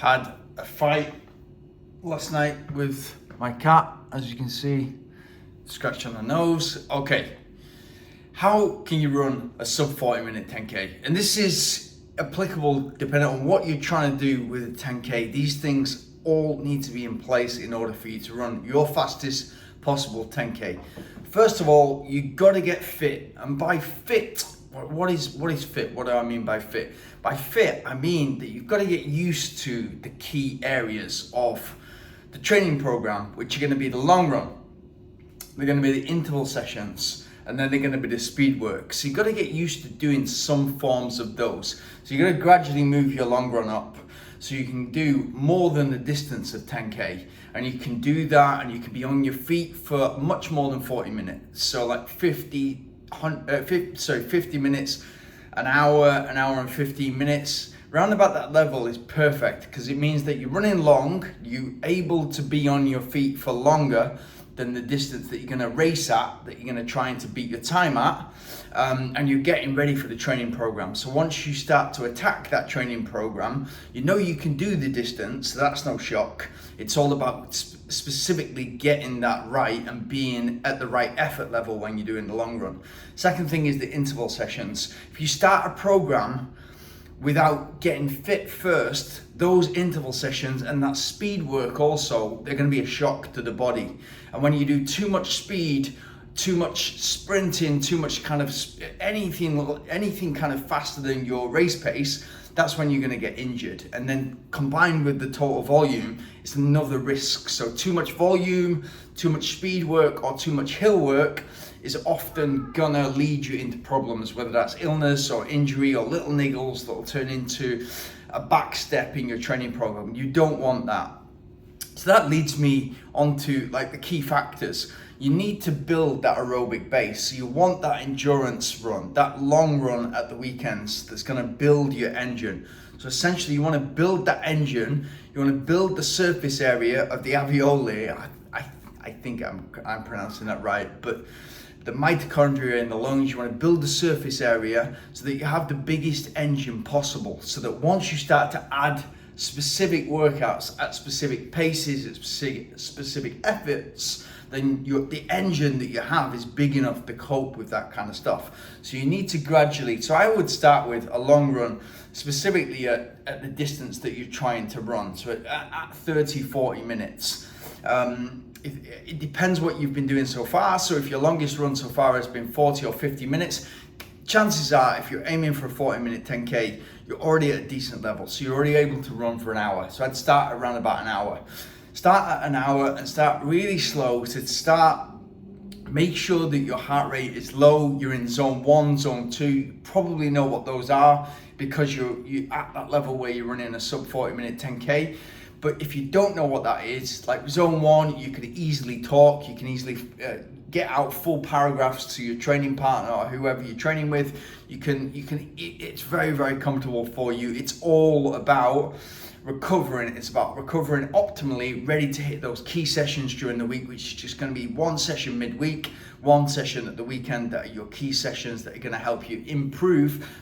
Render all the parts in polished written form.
Had a fight last night with my cat, as you can see, scratch on the nose. Okay, how can you run a sub 40 minute 10K? And this is applicable depending on what you're trying to do with a 10K. These things all need to be in place in order for you to run your fastest possible 10K. First of all, you got to get fit. And by fit, what is fit? What do I mean by fit? By fit, I mean that you've got to get used to the key areas of the training program, which are going to be the long run, they're going to be the interval sessions, and then they're going to be the speed work. So you've got to get used to doing some forms of those. So you're going to gradually move your long run up so you can do more than the distance of 10K. And you can do that and you can be on your feet for much more than 40 minutes. So like 50 minutes, an hour and 15 minutes. Round about that level is perfect because it means that you're running long, you're able to be on your feet for longer than the distance that you're going to race at, that you're going to try to beat your time at, and you're getting ready for the training program. So once you start to attack that training program, you know you can do the distance, so that's no shock. It's all about specifically getting that right and being at the right effort level when you're doing the long run. Second thing is the interval sessions. If you start a program without getting fit first, those interval sessions and that speed work also, they're going to be a shock to the body. And when you do too much speed, too much sprinting, too much kind of anything kind of faster than your race pace, that's when you're going to get injured. And then combined with the total volume, it's another risk. So too much volume, too much speed work, or too much hill work is often gonna lead you into problems, whether that's illness or injury or little niggles that will turn into a back step in your training program. You don't want that. So that leads me onto like the key factors. You need to build that aerobic base. So you want that endurance run, that long run at the weekends that's gonna build your engine. So essentially you wanna build that engine, you wanna build the surface area of the alveoli. I think I'm pronouncing that right, but the mitochondria in the lungs, you want to build the surface area so that you have the biggest engine possible, so that once you start to add specific workouts at specific paces, at specific efforts, then the engine that you have is big enough to cope with that kind of stuff. So you need to gradually, so I would start with a long run, specifically at the distance that you're trying to run, so at 30, 40 minutes. It depends what you've been doing so far. So if your longest run so far has been 40 or 50 minutes, chances are if you're aiming for a 40-minute 10K, you're already at a decent level. So you're already able to run for an hour. So I'd start around about an hour. Start at an hour and start really slow. Make sure that your heart rate is low. You're in zone 1, zone 2. You probably know what those are because you're at that level where you're running a sub 40-minute 10K. But if you don't know what that is, like zone 1, you can easily talk, you can easily get out full paragraphs to your training partner or whoever you're training with. It's very, very comfortable for you. It's all about recovering. It's about recovering optimally, ready to hit those key sessions during the week, which is just going to be one session midweek, one session at the weekend that are your key sessions that are going to help you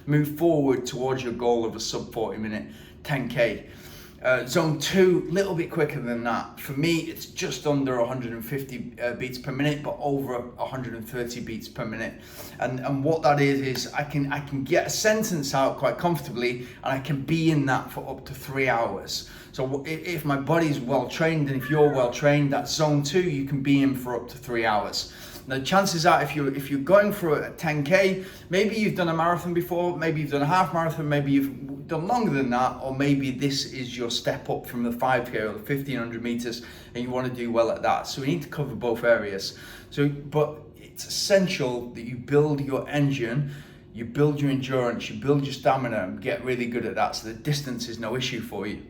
move forward towards your goal of a sub 40-minute 10K. Zone 2, a little bit quicker than that. For me, it's just under 150 beats per minute, but over 130 beats per minute. And what that is I can get a sentence out quite comfortably, and I can be in that for up to 3 hours. So if my body's well trained, and if you're well trained, that zone 2, you can be in for up to 3 hours. Now, chances are, if you're going for a 10K, maybe you've done a marathon before, maybe you've done a half marathon, maybe you've done longer than that, or maybe this is your step up from the 5K or the 1500 meters, and you want to do well at that. So we need to cover both areas. But it's essential that you build your engine, you build your endurance, you build your stamina, and get really good at that. So the distance is no issue for you.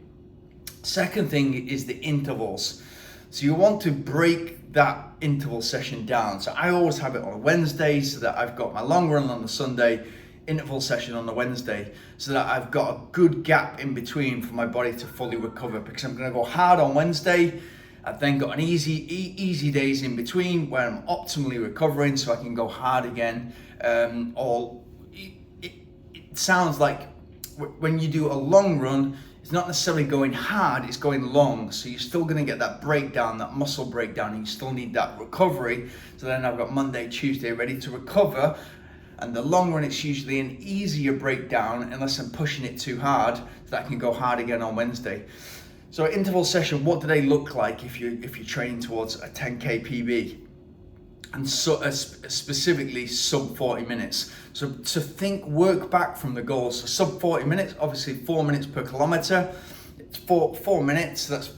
Second thing is the intervals. So you want to break that interval session down. So I always have it on a Wednesday so that I've got my long run on the Sunday, interval session on the Wednesday, so that I've got a good gap in between for my body to fully recover, because I'm going to go hard on Wednesday. I've then got an easy days in between where I'm optimally recovering so I can go hard again. It sounds like when you do a long run, it's not necessarily going hard, it's going long. So you're still going to get that breakdown, that muscle breakdown, and you still need that recovery. So then I've got Monday, Tuesday ready to recover. And the long run, it's usually an easier breakdown unless I'm pushing it too hard, so that I can go hard again on Wednesday. So interval session, what do they look like if you're training towards a 10K PB? And so specifically sub 40 minutes. So to work back from the goals. So sub 40 minutes, obviously 4 minutes per kilometer. It's 4 minutes, that's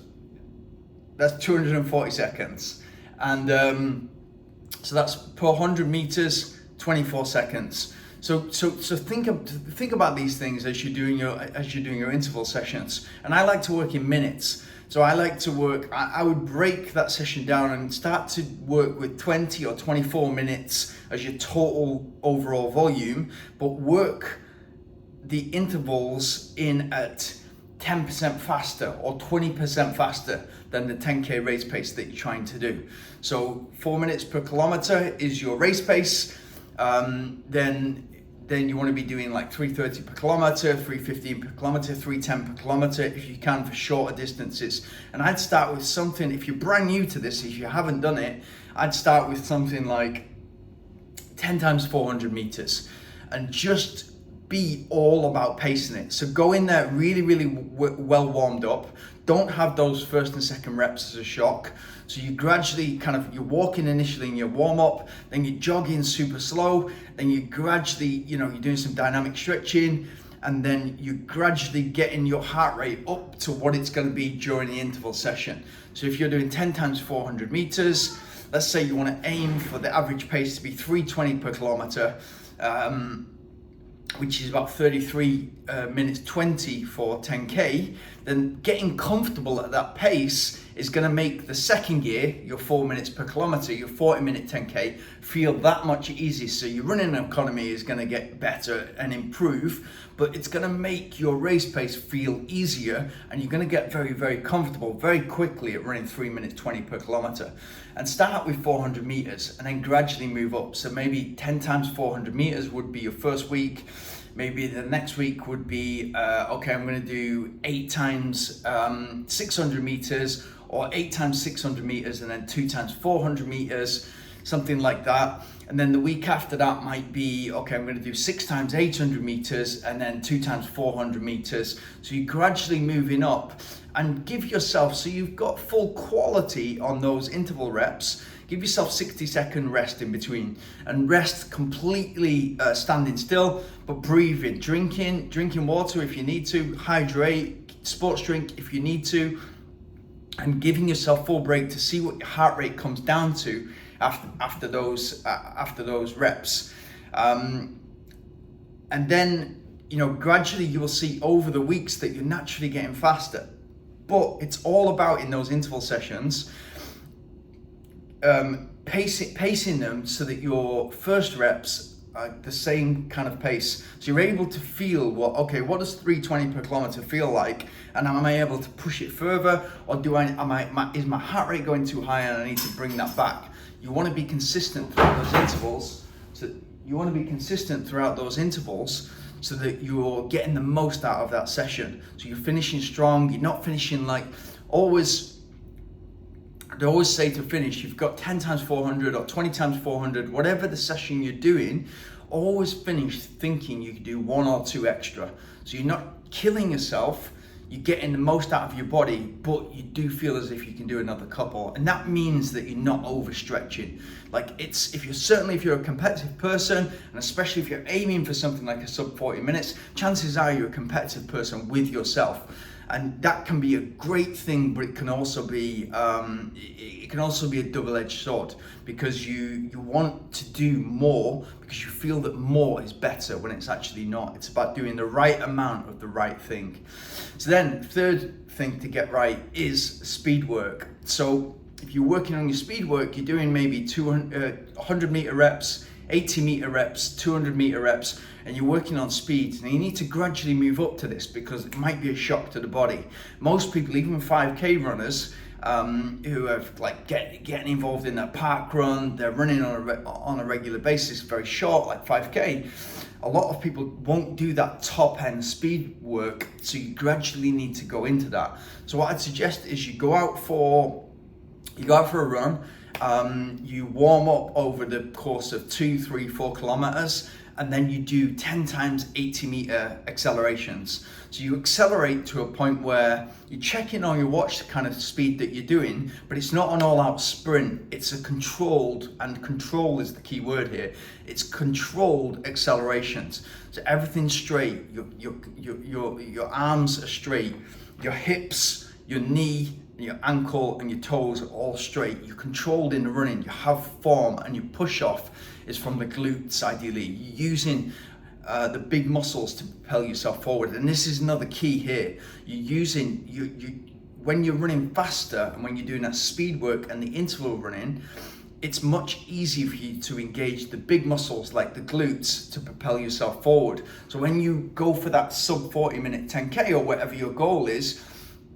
240 seconds. And so that's per 100 meters, 24 seconds. So think about these things as you're doing your interval sessions. And I like to work in minutes. So I like to work, I would break that session down and start to work with 20 or 24 minutes as your total overall volume, but work the intervals in at 10% faster or 20% faster than the 10K race pace that you're trying to do. So 4 minutes per kilometer is your race pace. Then you want to be doing like 3:30 per kilometer, 3:15 per kilometer, 3:10 per kilometer if you can for shorter distances. And I'd start with something, if you're brand new to this, if you haven't done it, I'd start with something like 10 times 400 meters and just be all about pacing it. So go in there really, really well warmed up. Don't have those first and second reps as a shock. So you gradually you're walking initially in your warm up, then you're jogging super slow, then you gradually, you're doing some dynamic stretching, and then you gradually getting your heart rate up to what it's going to be during the interval session. So if you're doing 10 times 400 meters, let's say you want to aim for the average pace to be 3:20 per kilometer, which is about 33 minutes 20 for 10K, then getting comfortable at that pace is going to make the second gear, your 4 minutes per kilometer, your 40-minute 10K, feel that much easier. So your running economy is going to get better and improve, but it's going to make your race pace feel easier, and you're going to get very, very comfortable very quickly at running 3 minutes 20 per kilometer. And start with 400 meters and then gradually move up. So maybe 10 times 400 meters would be your first week. Maybe the next week would be, okay, I'm going to do 8 times 600 meters, or 8 times 600 meters and then 2 times 400 meters, something like that. And then the week after that might be, okay, I'm going to do 6 times 800 meters and then 2 times 400 meters. So you're gradually moving up, and give yourself, so you've got full quality on those interval reps. Give yourself 60-second rest in between, and rest completely standing still, but breathing, drinking water if you need to, hydrate, sports drink if you need to, and giving yourself full break to see what your heart rate comes down to after those reps. And then, gradually you will see over the weeks that you're naturally getting faster. But it's all about, in those interval sessions, pacing them so that your first reps are the same kind of pace. So you're able to feel what does 3:20 per kilometer feel like, and am I able to push it further, or is my heart rate going too high and I need to bring that back? You want to be consistent throughout those intervals. So that you're getting the most out of that session. So you're finishing strong. You're not finishing like always. They always say to finish, you've got 10 times 400 or 20 times 400, whatever the session you're doing, always finish thinking you could do 1 or 2 extra. So you're not killing yourself, you're getting the most out of your body, but you do feel as if you can do another couple. And that means that you're not overstretching. Like if you're a competitive person, and especially if you're aiming for something like a sub 40 minutes, chances are you're a competitive person with yourself. And that can be a great thing, but it can also be a double-edged sword, because you want to do more because you feel that more is better when it's actually not. It's about doing the right amount of the right thing. So then, third thing to get right is speed work. So if you're working on your speed work, you're doing maybe 100 meter reps, 80 meter reps, 200 meter reps, and you're working on speed, and you need to gradually move up to this because it might be a shock to the body. Most people, even 5K runners, who have like getting involved in that park run, they're running on a regular basis, very short, like 5K. A lot of people won't do that top end speed work, so you gradually need to go into that. So what I'd suggest is you go out for a run, you warm up over the course of 2, 3, 4 kilometers, and then you do 10 times 80 meter accelerations. So you accelerate to a point where you're checking on your watch the kind of speed that you're doing, but it's not an all-out sprint. It's a controlled, and control is the key word here. It's controlled accelerations. So everything's straight. Your arms are straight. Your hips, your knee, your ankle and your toes are all straight. You're controlled in the running. You have form, and your push off is from the glutes ideally. You're using the big muscles to propel yourself forward. And this is another key here. You're using, when you're running faster and when you're doing that speed work and the interval running, it's much easier for you to engage the big muscles like the glutes to propel yourself forward. So when you go for that sub 40 minute 10K or whatever your goal is,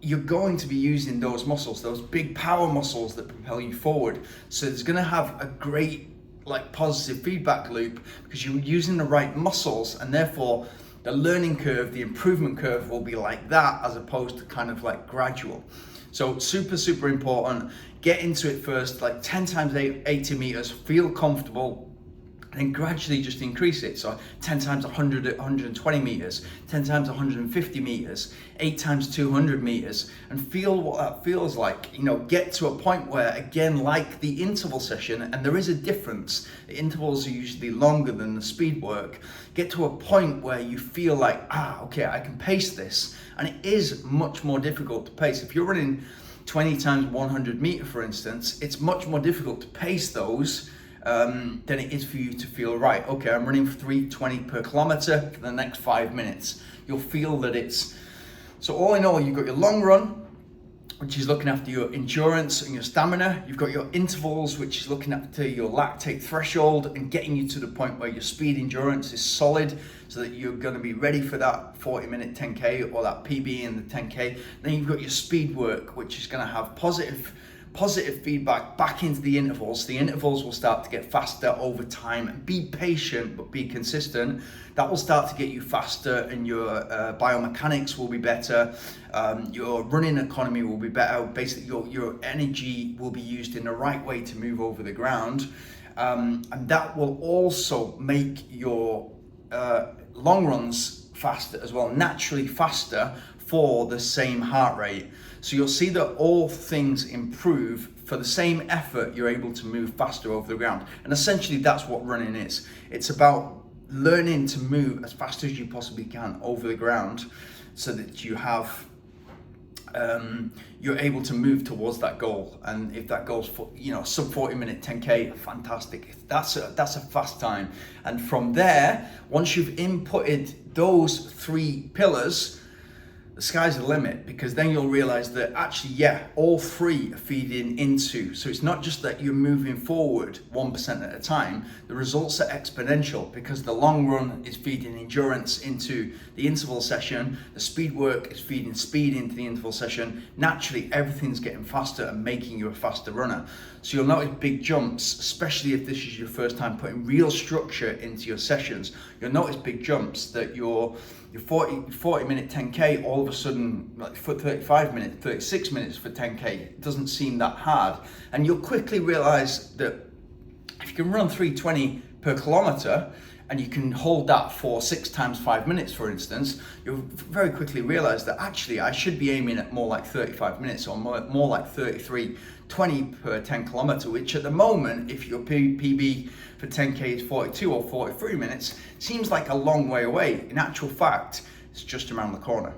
you're going to be using those muscles, those big power muscles that propel you forward. So it's going to have a great like positive feedback loop because you're using the right muscles, and therefore the learning curve, the improvement curve will be like that as opposed to kind of like gradual. So super important. Get into it first, like 10 times 80 meters, feel comfortable, and then gradually just increase it. So 10 times 100, 120 meters, 10 times 150 meters, 8 times 200 meters, and feel what that feels like. You know, get to a point where, again, like the interval session, and there is a difference. The intervals are usually longer than the speed work. Get to a point where you feel like, okay, I can pace this. And it is much more difficult to pace. If you're running 20 times 100 meter, for instance, it's much more difficult to pace those than it is for you to feel, right, okay, I'm running for 320 per kilometer for the next 5 minutes. You'll feel that it's, so all in all, you've got your long run, which is looking after your endurance and your stamina. You've got your intervals, which is looking after your lactate threshold and getting you to the point where your speed endurance is solid so that you're going to be ready for that 40-minute 10K or that PB in the 10K. Then you've got your speed work, which is going to have positive feedback back into the intervals. The intervals will start to get faster over time. Be patient, but be consistent. That will start to get you faster, and your biomechanics will be better. Your running economy will be better. Basically, your energy will be used in the right way to move over the ground. And that will also make your long runs faster as well, naturally faster for the same heart rate. So you'll see that all things improve. For the same effort, you're able to move faster over the ground. And essentially that's what running is. It's about learning to move as fast as you possibly can over the ground so that you have you're able to move towards that goal. And if that goal's for, sub 40-minute 10K, fantastic. That's a fast time. And from there, once you've inputted those 3 pillars, the sky's the limit, because then you'll realize that actually, all 3 are feeding into. So it's not just that you're moving forward 1% at a time. The results are exponential because the long run is feeding endurance into the interval session. The speed work is feeding speed into the interval session. Naturally, everything's getting faster and making you a faster runner. So you'll notice big jumps, especially if this is your first time putting real structure into your sessions. You'll notice big jumps that your 40-minute 10K, all of a sudden, like for 35 minutes, 36 minutes for 10K, it doesn't seem that hard. And you'll quickly realize that if you can run 320 per kilometer and you can hold that for 6 times 5 minutes, for instance, you'll very quickly realize that actually I should be aiming at more like 35 minutes or more like 33:20 per 10 kilometer, which at the moment, if your PB for 10K is 42 or 43 minutes, seems like a long way away. In actual fact, it's just around the corner.